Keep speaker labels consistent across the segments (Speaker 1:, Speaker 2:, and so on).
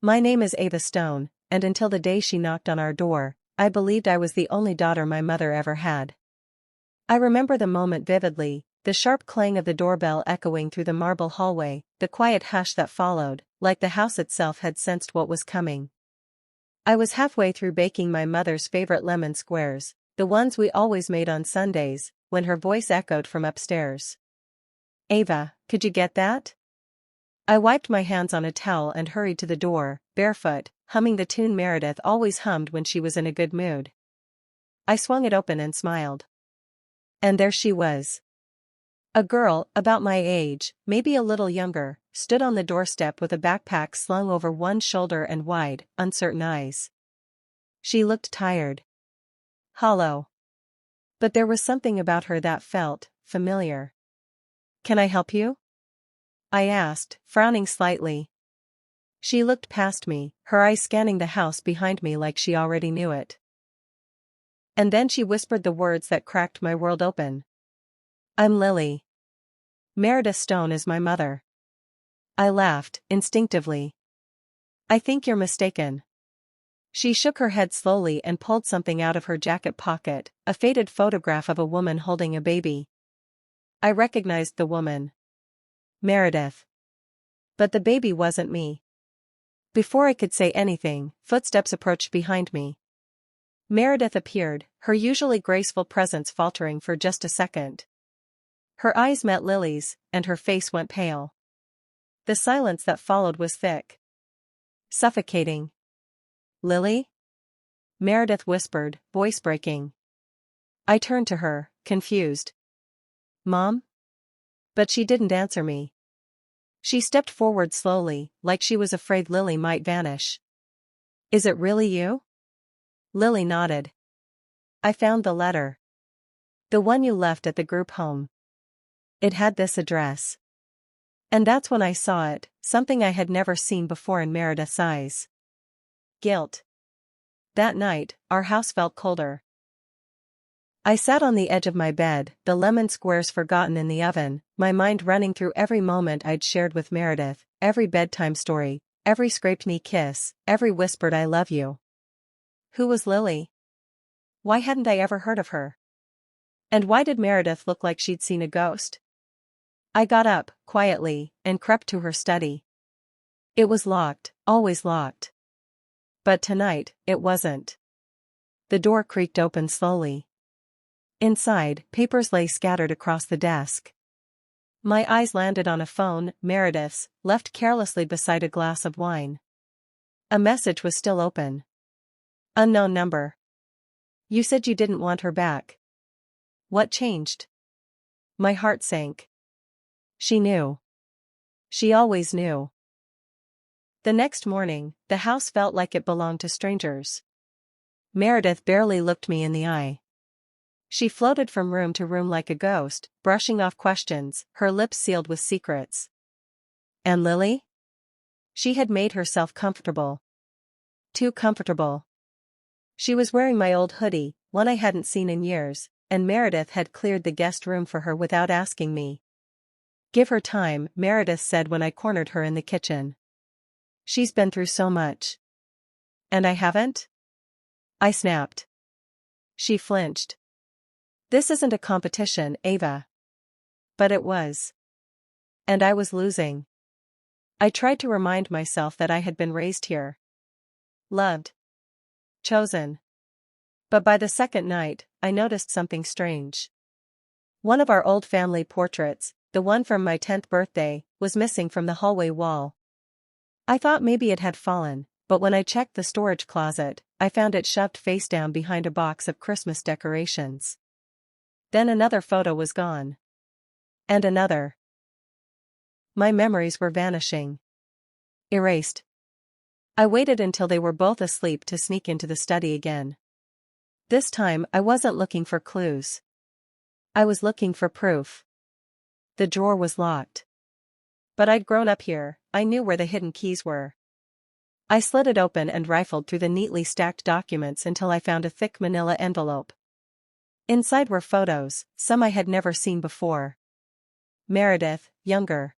Speaker 1: My name is Ava Stone, and until the day she knocked on our door, I believed I was the only daughter my mother ever had. I remember the moment vividly, the sharp clang of the doorbell echoing through the marble hallway, the quiet hush that followed, like the house itself had sensed what was coming. I was halfway through baking my mother's favorite lemon squares, the ones we always made on Sundays, when her voice echoed from upstairs. "Ava, could you get that?" I wiped my hands on a towel and hurried to the door, barefoot, humming the tune Meredith always hummed when she was in a good mood. I swung it open and smiled. And there she was. A girl, about my age, maybe a little younger, stood on the doorstep with a backpack slung over one shoulder and wide, uncertain eyes. She looked tired. Hollow. But there was something about her that felt familiar. "Can I help you?" I asked, frowning slightly. She looked past me, her eyes scanning the house behind me like she already knew it. And then she whispered the words that cracked my world open. "I'm Lily. Meredith Stone is my mother." I laughed, instinctively. "I think you're mistaken." She shook her head slowly and pulled something out of her jacket pocket, a faded photograph of a woman holding a baby. I recognized the woman. Meredith. But the baby wasn't me. Before I could say anything, footsteps approached behind me. Meredith appeared, her usually graceful presence faltering for just a second. Her eyes met Lily's, and her face went pale. The silence that followed was thick. Suffocating. "Lily?" Meredith whispered, voice breaking. I turned to her, confused. "Mom?" But she didn't answer me. She stepped forward slowly, like she was afraid Lily might vanish. "Is it really you?" Lily nodded. "I found the letter. The one you left at the group home. It had this address." And that's when I saw it, something I had never seen before in Meredith's eyes. Guilt. That night, our house felt colder. I sat on the edge of my bed, the lemon squares forgotten in the oven, my mind running through every moment I'd shared with Meredith, every bedtime story, every scraped knee kiss, every whispered "I love you." Who was Lily? Why hadn't I ever heard of her? And why did Meredith look like she'd seen a ghost? I got up, quietly, and crept to her study. It was locked, always locked. But tonight, it wasn't. The door creaked open slowly. Inside, papers lay scattered across the desk. My eyes landed on a phone, Meredith's, left carelessly beside a glass of wine. A message was still open. Unknown number. "You said you didn't want her back. What changed?" My heart sank. She knew. She always knew. The next morning, the house felt like it belonged to strangers. Meredith barely looked me in the eye. She floated from room to room like a ghost, brushing off questions, her lips sealed with secrets. And Lily? She had made herself comfortable. Too comfortable. She was wearing my old hoodie, one I hadn't seen in years, and Meredith had cleared the guest room for her without asking me. "Give her time," Meredith said when I cornered her in the kitchen. "She's been through so much." "And I haven't?" I snapped. She flinched. "This isn't a competition, Ava." But it was. And I was losing. I tried to remind myself that I had been raised here. Loved. Chosen. But by the second night, I noticed something strange. One of our old family portraits, the one from my 10th birthday, was missing from the hallway wall. I thought maybe it had fallen, but when I checked the storage closet, I found it shoved face down behind a box of Christmas decorations. Then another photo was gone. And another. My memories were vanishing. Erased. I waited until they were both asleep to sneak into the study again. This time I wasn't looking for clues. I was looking for proof. The drawer was locked. But I'd grown up here, I knew where the hidden keys were. I slid it open and rifled through the neatly stacked documents until I found a thick manila envelope. Inside were photos, some I had never seen before. Meredith, younger.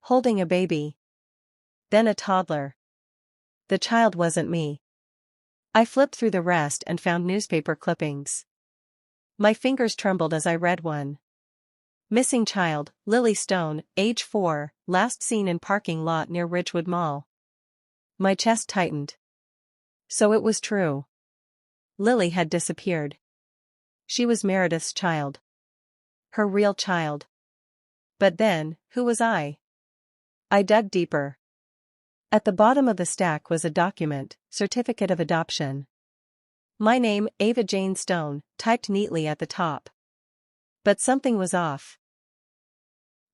Speaker 1: Holding a baby. Then a toddler. The child wasn't me. I flipped through the rest and found newspaper clippings. My fingers trembled as I read one. Missing child, Lily Stone, age 4, last seen in parking lot near Ridgewood Mall. My chest tightened. So it was true. Lily had disappeared. She was Meredith's child. Her real child. But then, who was I? I dug deeper. At the bottom of the stack was a document, certificate of adoption. My name, Ava Jane Stone, typed neatly at the top. But something was off.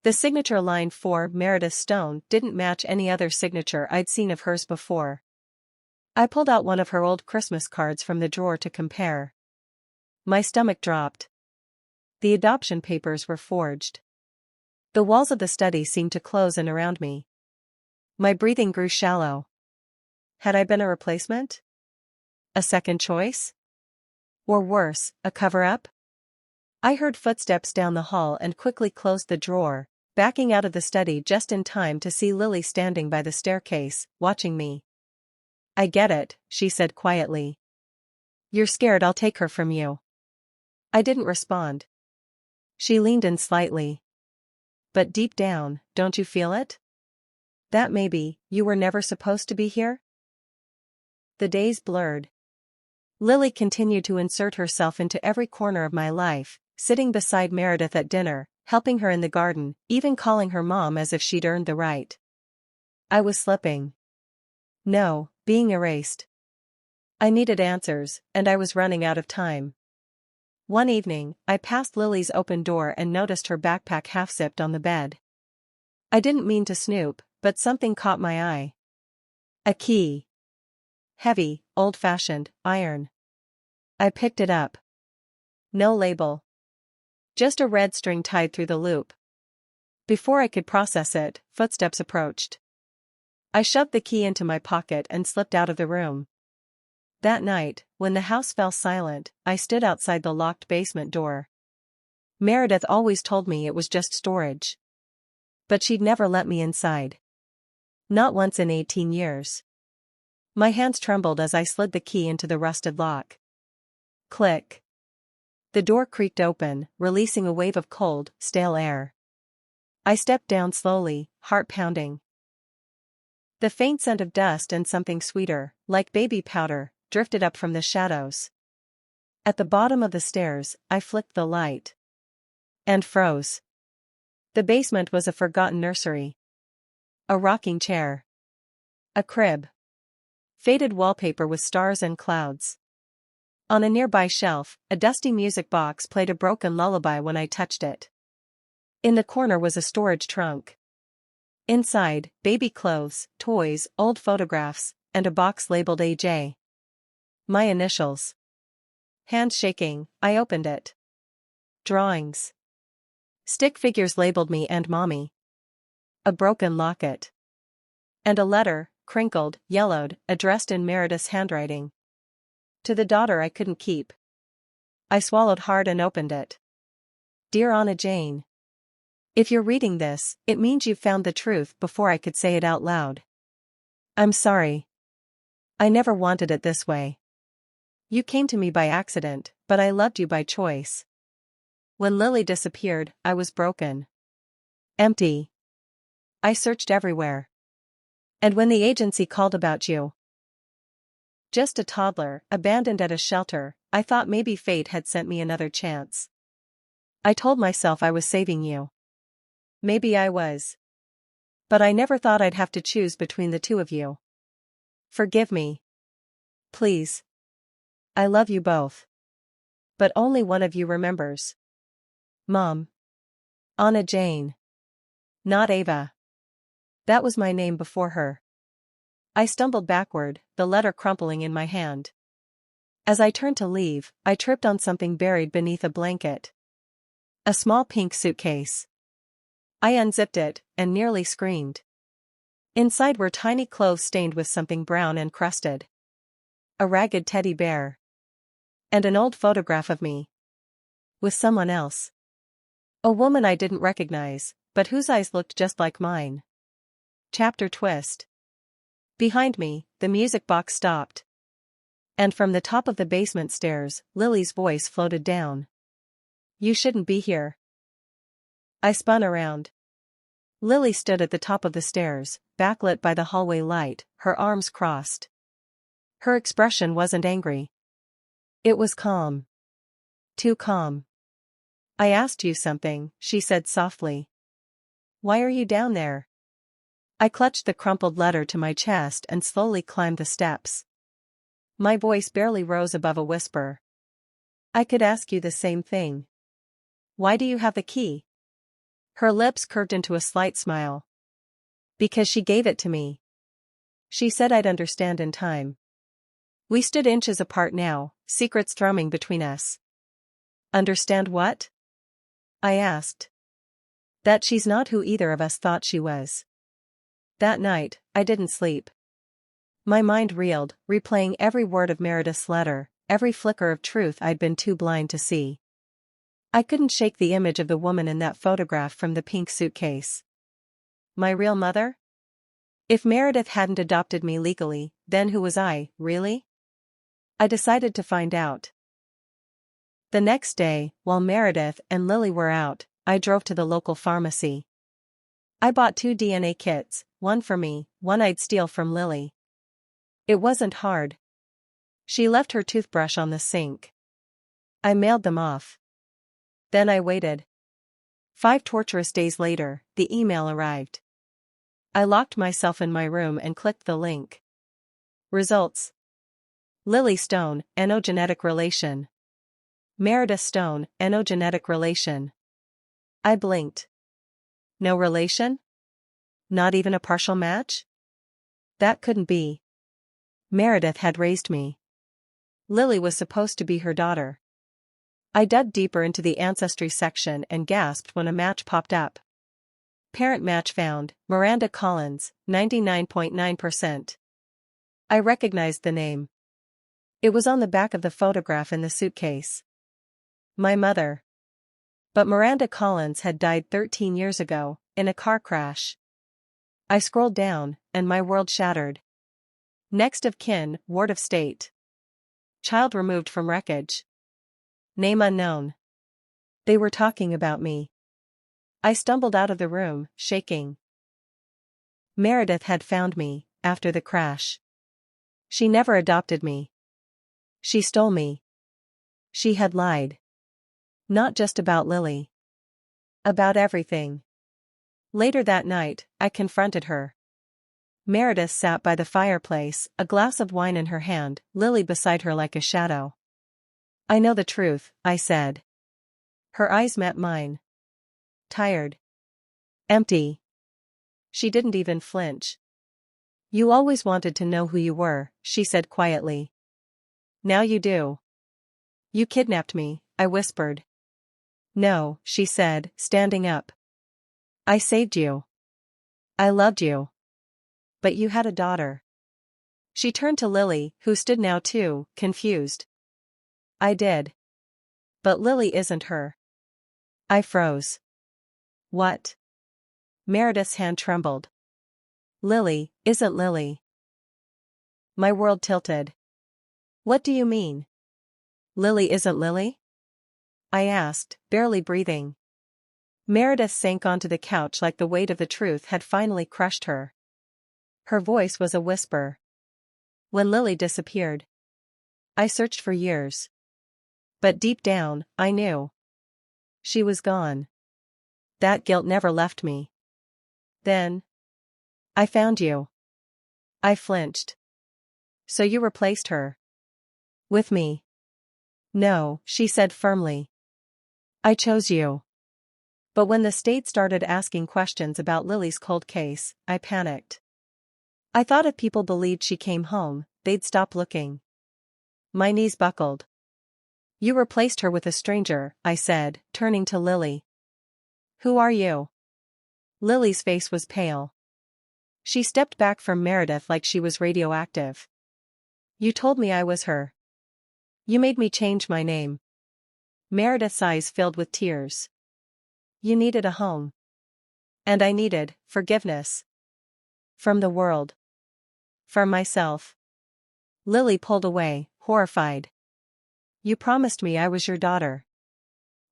Speaker 1: The signature line for Meredith Stone didn't match any other signature I'd seen of hers before. I pulled out one of her old Christmas cards from the drawer to compare. My stomach dropped. The adoption papers were forged. The walls of the study seemed to close in around me. My breathing grew shallow. Had I been a replacement? A second choice? Or worse, a cover-up? I heard footsteps down the hall and quickly closed the drawer, backing out of the study just in time to see Lily standing by the staircase, watching me. I get it, she said quietly. You're scared I'll take her from you. I didn't respond. She leaned in slightly. But deep down, don't you feel it? That maybe, you were never supposed to be here? The days blurred. Lily continued to insert herself into every corner of my life, sitting beside Meredith at dinner, helping her in the garden, even calling her mom as if she'd earned the right. I was slipping. No, being erased. I needed answers, and I was running out of time. One evening, I passed Lily's open door and noticed her backpack half-zipped on the bed. I didn't mean to snoop, but something caught my eye. A key. Heavy, old-fashioned, iron. I picked it up. No label. Just a red string tied through the loop. Before I could process it, footsteps approached. I shoved the key into my pocket and slipped out of the room. That night, when the house fell silent, I stood outside the locked basement door. Meredith always told me it was just storage. But she'd never let me inside. Not once in 18 years. My hands trembled as I slid the key into the rusted lock. Click. The door creaked open, releasing a wave of cold, stale air. I stepped down slowly, heart pounding. The faint scent of dust and something sweeter, like baby powder, drifted up from the shadows. At the bottom of the stairs, I flicked the light. And froze. The basement was a forgotten nursery. A rocking chair. A crib. Faded wallpaper with stars and clouds. On a nearby shelf, a dusty music box played a broken lullaby when I touched it. In the corner was a storage trunk. Inside, baby clothes, toys, old photographs, and a box labeled AJ. My initials. Hand shaking, I opened it. Drawings. Stick figures labeled me and Mommy. A broken locket. And a letter, crinkled, yellowed, addressed in Meredith's handwriting. To the daughter I couldn't keep. I swallowed hard and opened it. Dear Anna Jane. If you're reading this, it means you've found the truth before I could say it out loud. I'm sorry. I never wanted it this way. You came to me by accident, but I loved you by choice. When Lily disappeared, I was broken. Empty. I searched everywhere. And when the agency called about you, just a toddler, abandoned at a shelter, I thought maybe fate had sent me another chance. I told myself I was saving you. Maybe I was. But I never thought I'd have to choose between the two of you. Forgive me. Please. I love you both. But only one of you remembers. Mom. Anna Jane. Not Ava. That was my name before her. I stumbled backward, the letter crumpling in my hand. As I turned to leave, I tripped on something buried beneath a blanket. A small pink suitcase. I unzipped it, and nearly screamed. Inside were tiny clothes stained with something brown and crusted. A ragged teddy bear. And an old photograph of me. With someone else. A woman I didn't recognize, but whose eyes looked just like mine. Chapter twist. Behind me, the music box stopped. And from the top of the basement stairs, Lily's voice floated down. "You shouldn't be here." I spun around. Lily stood at the top of the stairs, backlit by the hallway light, her arms crossed. Her expression wasn't angry. It was calm. Too calm. "I asked you something," she said softly. "Why are you down there?" I clutched the crumpled letter to my chest and slowly climbed the steps. My voice barely rose above a whisper. "I could ask you the same thing. Why do you have the key?" Her lips curved into a slight smile. "Because she gave it to me. She said I'd understand in time." We stood inches apart now, secrets thrumming between us. "Understand what?" I asked. "That she's not who either of us thought she was." That night, I didn't sleep. My mind reeled, replaying every word of Meredith's letter, every flicker of truth I'd been too blind to see. I couldn't shake the image of the woman in that photograph from the pink suitcase. My real mother? If Meredith hadn't adopted me legally, then who was I, really? I decided to find out. The next day, while Meredith and Lily were out, I drove to the local pharmacy. I bought 2 DNA kits, one for me, one I'd steal from Lily. It wasn't hard. She left her toothbrush on the sink. I mailed them off. Then I waited. 5 torturous days later, the email arrived. I locked myself in my room and clicked the link. Results. Lily Stone, enogenetic relation. Meredith Stone, enogenetic relation. I blinked. No relation? Not even a partial match? That couldn't be. Meredith had raised me. Lily was supposed to be her daughter. I dug deeper into the ancestry section and gasped when a match popped up. Parent match found, Miranda Collins, 99.9%. I recognized the name. It was on the back of the photograph in the suitcase. My mother. But Miranda Collins had died 13 years ago, in a car crash. I scrolled down, and my world shattered. Next of kin, ward of state. Child removed from wreckage. Name unknown. They were talking about me. I stumbled out of the room, shaking. Meredith had found me, after the crash. She never adopted me. She stole me. She had lied. Not just about Lily. About everything. Later that night, I confronted her. Meredith sat by the fireplace, a glass of wine in her hand, Lily beside her like a shadow. "I know the truth," I said. Her eyes met mine. Tired. Empty. She didn't even flinch. "You always wanted to know who you were," she said quietly. "Now you do." "You kidnapped me," I whispered. "No," she said, standing up. "I saved you. I loved you. But you had a daughter." She turned to Lily, who stood now too, confused. "I did. But Lily isn't her." I froze. "What?" Meredith's hand trembled. "Lily isn't Lily." My world tilted. "What do you mean? Lily isn't Lily?" I asked, barely breathing. Meredith sank onto the couch like the weight of the truth had finally crushed her. Her voice was a whisper. "When Lily disappeared, I searched for years. But deep down, I knew. She was gone. That guilt never left me. Then I found you." I flinched. "So you replaced her?" "With me." "No," she said firmly. "I chose you." But when the state started asking questions about Lily's cold case, I panicked. I thought if people believed she came home, they'd stop looking. My knees buckled. "You replaced her with a stranger," I said, turning to Lily. "Who are you?" Lily's face was pale. She stepped back from Meredith like she was radioactive. "You told me I was her. You made me change my name." Meredith's eyes filled with tears. "You needed a home. And I needed forgiveness. From the world." From myself. Lily pulled away, horrified. You promised me I was your daughter.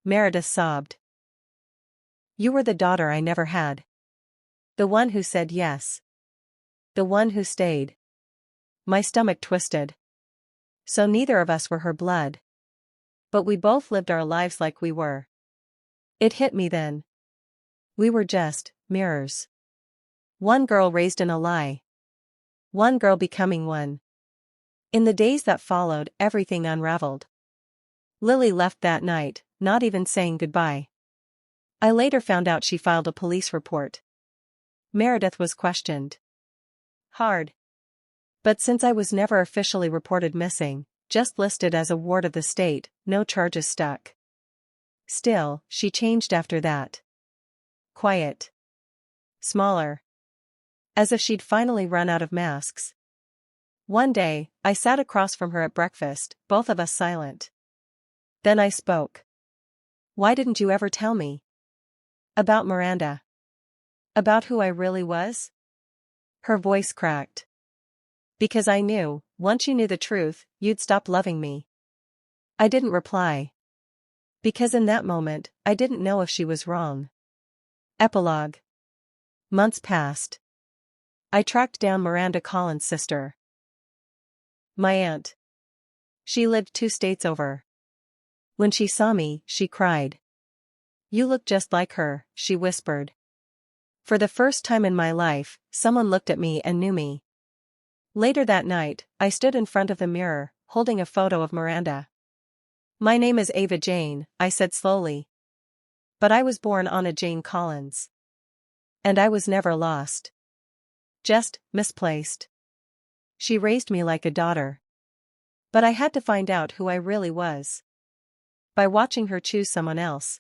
Speaker 1: Meredith sobbed. You were the daughter I never had. The one who said yes. The one who stayed. My stomach twisted. So neither of us were her blood. But we both lived our lives like we were. It hit me then. We were just mirrors. One girl raised in a lie. One girl becoming one. In the days that followed, everything unraveled. Lily left that night, not even saying goodbye. I later found out she filed a police report. Meredith was questioned. Hard. But since I was never officially reported missing, just listed as a ward of the state, no charges stuck. Still, she changed after that. Quiet. Smaller. As if she'd finally run out of masks. One day, I sat across from her at breakfast, both of us silent. Then I spoke. Why didn't you ever tell me? About Miranda. About who I really was? Her voice cracked. Because I knew, once you knew the truth, you'd stop loving me. I didn't reply. Because in that moment, I didn't know if she was wrong. Epilogue. Months passed. I tracked down Miranda Collins' sister. My aunt. She lived 2 states over. When she saw me, she cried. You look just like her, she whispered. For the first time in my life, someone looked at me and knew me. Later that night, I stood in front of the mirror, holding a photo of Miranda. My name is Ava Jane, I said slowly. But I was born Anna Jane Collins. And I was never lost. Just misplaced. She raised me like a daughter. But I had to find out who I really was. By watching her choose someone else.